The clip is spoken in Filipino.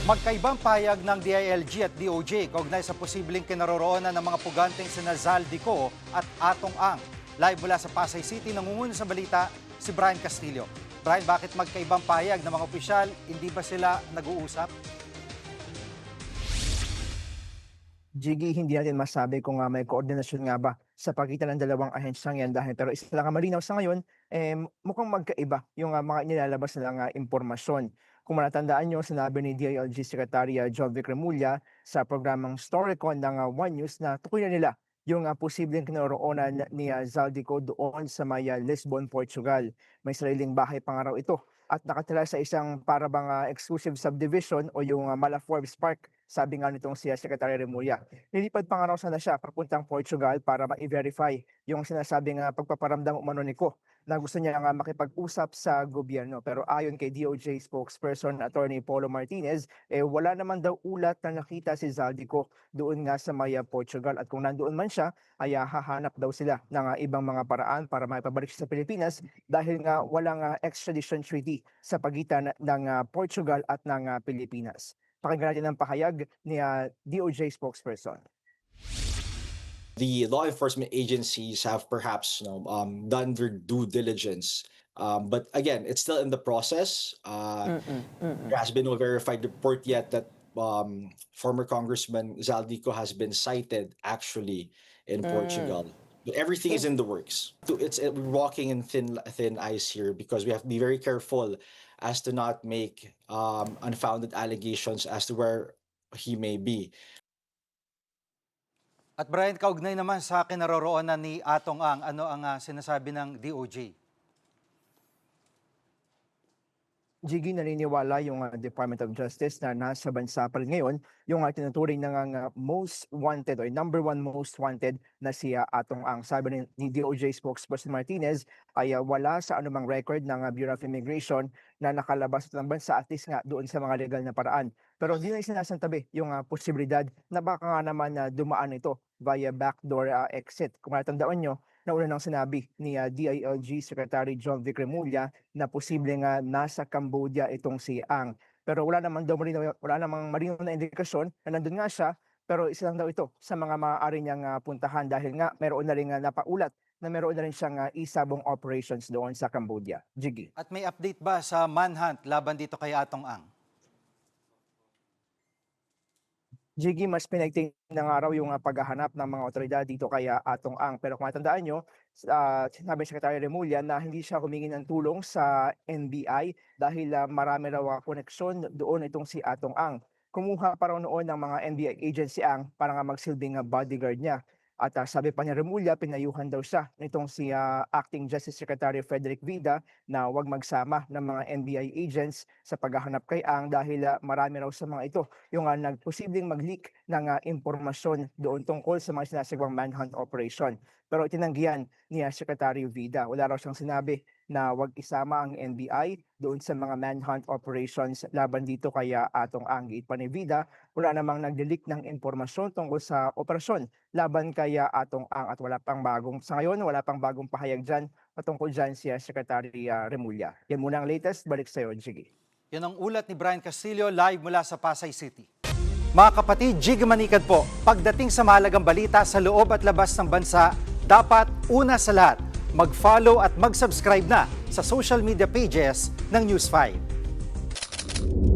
Magkaibang payag ng DILG at DOJ kaugnay sa posibleng kinaroroonan ng mga puganteng sina Zaldico at Atong Ang. Live mula sa Pasay City, nangunguna sa balita si Brian Castillo. Brian, bakit magkaibang payag ng mga opisyal? Hindi ba sila nag-uusap? Jiggy, hindi natin masabi kung may koordinasyon nga ba sa pagitan ng dalawang ahensyang yan dahil pero isa lang ang malinaw sa ngayon, mukhang magkaiba yung mga nilalabas nilang impormasyon. Kung matatandaan nyo, sinabi ni DILG Secretary Jovic Remulla sa programang Storycon ng One News na tukoy na nila yung posibleng kinaroroonan ni Zaldico doon sa may Lisbon, Portugal. May sariling bahay pa nga raw ito at nakatira sa isang parabang exclusive subdivision o yung Mala Forbes Park, sabi nga nitong si Secretary Remulla. Nilipad pa nga raw sana siya papuntang Portugal para ma-verify yung sinasabing pagpaparamdam umano ni Ko na gusto niya nga makipag-usap sa gobyerno. Pero ayon kay DOJ spokesperson Attorney Polo Martinez, wala naman daw ulat na nakita si Zaldico doon nga sa may Portugal. At kung nandoon man siya, ay hahanap daw sila ng ibang mga paraan para maipabalik siya sa Pilipinas dahil nga walang extradition treaty sa pagitan ng Portugal at ng Pilipinas. Pakinggan natin ang pahayag ni DOJ spokesperson. The law enforcement agencies have perhaps done their due diligence. But again, it's still in the process. There has been no verified report yet that former Congressman Zaldico has been cited actually in Portugal. But everything is in the works. We're walking in thin ice here because we have to be very careful as to not make unfounded allegations as to where he may be. At Brian, kaugnay naman sa kinaroroonan ni Atong Ang, ano ang sinasabi ng DOJ? Jiggy, naniniwala yung Department of Justice na nasa bansa pa rin ngayon yung tinuturing ng most wanted o number one most wanted na si Atong Ang. Sabi ni DOJ spokesperson Martinez ay wala sa anumang record ng Bureau of Immigration na nakalabas ng bansa at least nga doon sa mga legal na paraan. Pero hindi na isinasantabi yung posibilidad na baka nga naman dumaan ito via backdoor exit. Kung natandaan nyo, nauna nang sinabi ni DILG Secretary Jovic Remulla na posibleng nasa Cambodia itong si Ang. Pero wala namang malinaw na indikasyon na nandun nga siya, pero isa lang daw ito sa mga maaari niyang puntahan dahil nga meron na rin napaulat na meron na rin siyang isabong operations doon sa Cambodia. Jiggy. At may update ba sa manhunt laban dito kay Atong Ang? Jiggy, mas pinagting ng araw yung paghahanap ng mga otoridad dito kay Atong Ang. Pero kung matandaan nyo, sinabi ni Secretary Remulla na hindi siya humingi ng tulong sa NBI dahil marami raw koneksyon doon itong si Atong Ang. Kumuha pa raw noon ng mga NBI agency Ang para nga magsilbing bodyguard niya. At sabi pa ni Remulla, pinayuhan daw siya nitong si Acting Justice Secretary Frederick Vida na huwag magsama ng mga NBI agents sa paghahanap kay Ang dahil marami raw sa mga ito yung nagposibleng mag-leak ng impormasyon doon tungkol sa mga sinasagawang manhunt operation. Pero itinanggihan ni Secretary Vida. Wala raw siyang sinabi na huwag isama ang NBI doon sa mga manhunt operations laban dito kay Atong Ang. Giit pa ni Vida, wala namang nag-leak ng impormasyon tungkol sa operasyon laban kay Atong Ang at sa ngayon wala pang bagong pahayag dyan patungkol dyan si Secretary Remulla. Yan muna ang latest. Balik sa iyo, Jiggy. Yan ang ulat ni Brian Castillo live mula sa Pasay City. Mga kapatid, Jiggy Manikad po. Pagdating sa mahalagang balita sa loob at labas ng bansa, dapat una sa lahat, mag-follow at mag-subscribe na sa social media pages ng News 5.